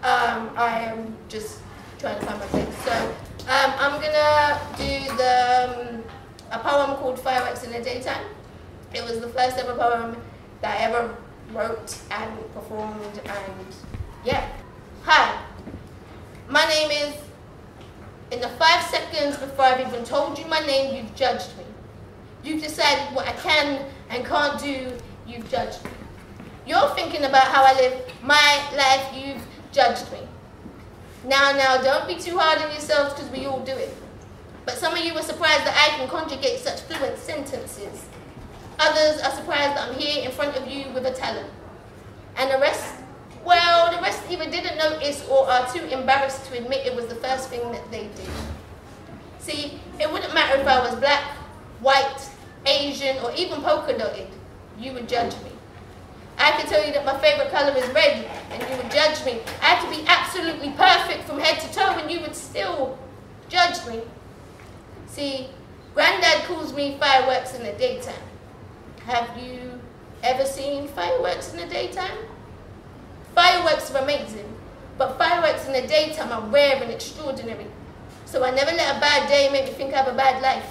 I am just trying to find my place. So I'm gonna do a poem called Fireworks in the Daytime. It was the first ever poem that I ever wrote and performed, and yeah. Hi, my name is, in the 5 seconds before I've even told you my name, you've judged me. You've decided what I can and can't do, you've judged me. You're thinking about how I live my life, you've judged me. Now, don't be too hard on yourselves because we all do it. But some of you are surprised that I can conjugate such fluent sentences. Others are surprised that I'm here in front of you with a talent. And the rest, well, the rest either didn't notice or are too embarrassed to admit it was the first thing that they did. See, it wouldn't matter if I was black, white, Asian, or even polka dotted. You would judge me. I could tell you that my favorite color is red, and you would judge me. I could be absolutely perfect from head to toe, and you would still judge me. See, Granddad calls me fireworks in the daytime. Have you ever seen fireworks in the daytime? Fireworks are amazing, but fireworks in the daytime are rare and extraordinary. So I never let a bad day make me think I have a bad life,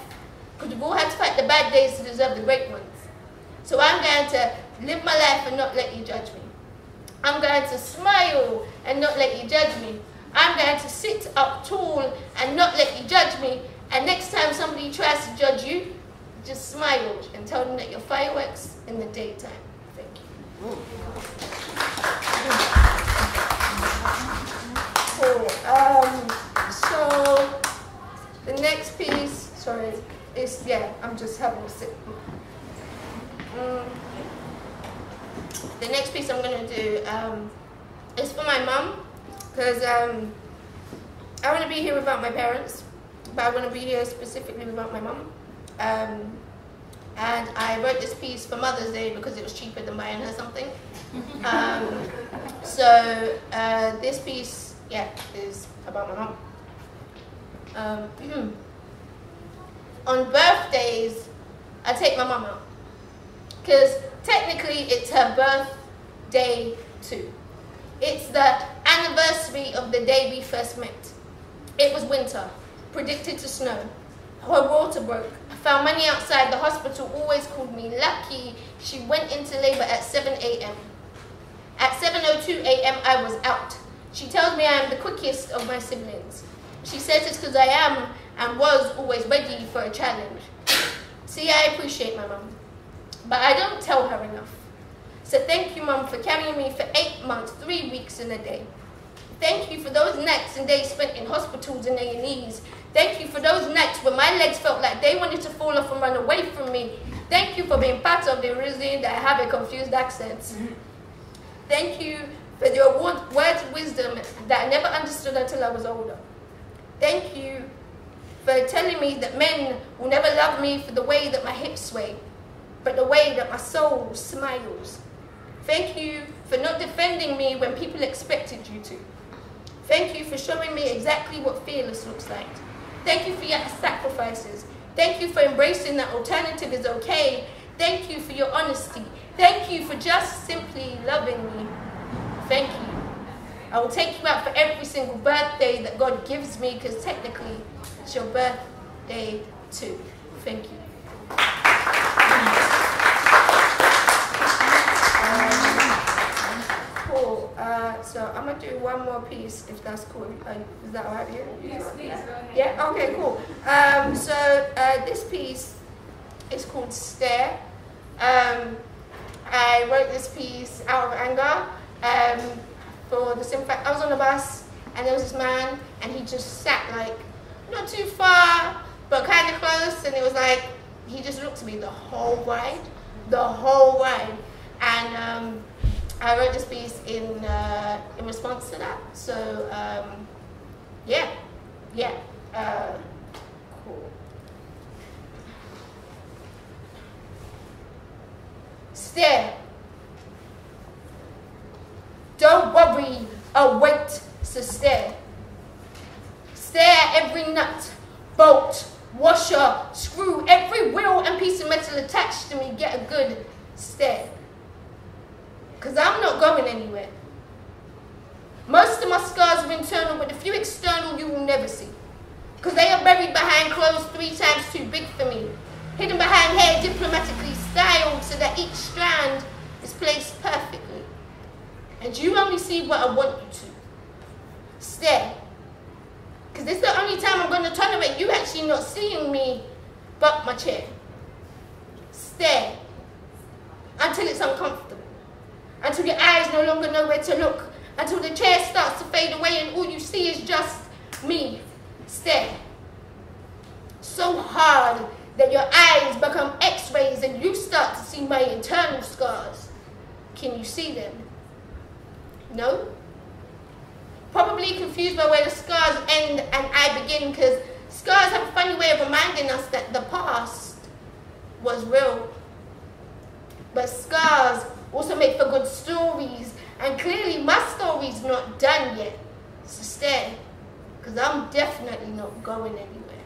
because we've all had to fight the bad days to deserve the great ones. So I'm going to live my life and not let you judge me. I'm going to smile and not let you judge me. I'm going to sit up tall and not let you judge me. And next time somebody tries to judge you, just smile and tell them that you're fireworks in the daytime. Thank you. Cool. So the next piece, sorry, is, yeah, I'm just having a sip. The next piece I'm going to do is for my mum, because I want to be here without my parents, but I want to be here specifically without my mum. And I wrote this piece for Mother's Day because it was cheaper than buying her something. So this piece, yeah, is about my mum. On birthdays, I take my mum out, because technically it's her birthday too. It's the anniversary of the day we first met. It was winter, predicted to snow. Her water broke. I found money outside. The hospital always called me lucky. She went into labor at 7 a.m. At 7:02 a.m. I was out. She tells me I am the quickest of my siblings. She says it's because I am and was always ready for a challenge. See, I appreciate my mum, but I don't tell her enough. So thank you, Mum, for carrying me for 8 months, 3 weeks in a day. Thank you for those nights and days spent in hospitals and A&Es. Thank you for those nights when my legs felt like they wanted to fall off and run away from me. Thank you for being part of the reason that I have a confused accent. Thank you for your words of wisdom that I never understood until I was older. Thank you for telling me that men will never love me for the way that my hips sway, but the way that my soul smiles. Thank you for not defending me when people expected you to. Thank you for showing me exactly what fearless looks like. Thank you for your sacrifices. Thank you for embracing that alternative is okay. Thank you for your honesty. Thank you for just simply loving me. Thank you. I will take you out for every single birthday that God gives me, because technically it's your birthday too. Thank you. Cool. So I'm going to do one more piece, if that's cool. Is that all right with you? Yes, please, go ahead. Yeah? Okay, cool. This piece is called Stare. I wrote this piece out of anger for the simple fact I was on a bus and there was this man and he just sat like not too far but kind of close, and it was like he just looked at me the whole ride, and I wrote this piece in response to that. So cool. Stare. Don't worry, I'll wait to stare. Stare at every nut, bolt, washer, screw, every wheel and piece of metal attached to me. Get a good stare. Because I'm not going anywhere. Most of my my scars are internal, but the few external you will never see. Because they are buried behind clothes 3 times too big for me. Hidden behind hair diplomatically styled so that each strand is placed perfectly. And you only see what I want you to. Stare. Because this is the only time I'm going to tolerate you actually not seeing me but my chair. Stare. Until it's uncomfortable. Until your eyes no longer know where to look. Until the chair starts to fade away and all you see is just me. Stare. So hard that your eyes become x-rays and you start to see my internal scars. Can you see them? No? Probably confused by where the scars end and I begin, because scars have a funny way of reminding us that the past was real. But scars also make for good stories, and clearly my story's not done yet. So stay, because I'm definitely not going anywhere.